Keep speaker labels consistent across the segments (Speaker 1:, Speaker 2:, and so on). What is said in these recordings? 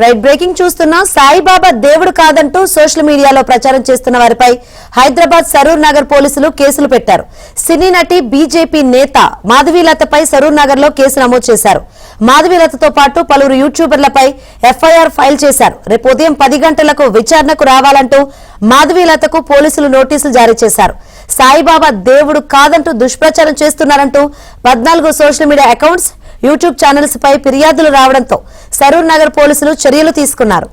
Speaker 1: Right breaking చూస్తున్నా సాయిబాబా దేవుడు కాదంటూ సోషల్ మీడియాలో ప్రచారం చేస్తున్న వారిపై హైదరాబాద్ సరూర్ నగర్ పోలీసులు కేసులు పెట్టారు. సినీ నటి బీజేపీ నేత మాధవీలతపై సరూర్ నగర్ లో కేసు నమోదు చేశారు. మాధవీలతతో పాటు పలువురు యూట్యూబర్లపై ఎఫ్ఐఆర్ ఫైల్ చేశారు. రేపు ఉదయం 10 గంటలకు విచారణకు రావాలంటూ మాధవీలతకు పోలీసులు నోటీసులు జారీ చేశారు. సాయిబాబా దేవుడు కాదంటూ దుష్ప్రచారం చేస్తున్నారంటూ 14 social media accounts, YouTube channels పై ఫిర్యాదులు రావడంతో సరూర్ నగర్ పోలీసులు చర్యలు తీసుకున్నారు.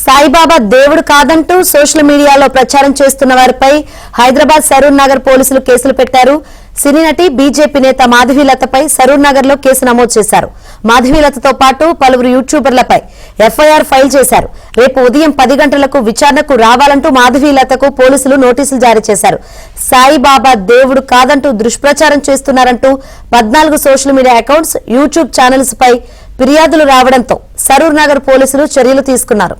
Speaker 1: సాయిబాబా దేవుడు కాదంటూ సోషల్ మీడియాలో ప్రచారం చేస్తున్న వారిపై హైదరాబాద్ సరూర్ నగర్ పోలీసులు కేసులు పెట్టారు. సినీ నటి బీజేపీ నేత మాధవీలతపై సరూర్ నగర్ లో కేసు నమోదు చేశారు. మాధవీలతతో పాటు పలువురు యూట్యూబర్లపై ఎఫ్ఐఆర్ ఫైల్ చేశారు. రేపు ఉదయం 10 గంటలకు విచారణకు రావాలంటూ మాధవీలతకు పోలీసులు నోటీసులు జారీ చేశారు. సాయిబాబా దేవుడు కాదంటూ దుష్ప్రచారం చేస్తున్నారంటూ 14 social media accounts, YouTube channels పై ఫిర్యాదులు రావడంతో సరూర్ నగర్ పోలీసులు చర్యలు తీసుకున్నారు.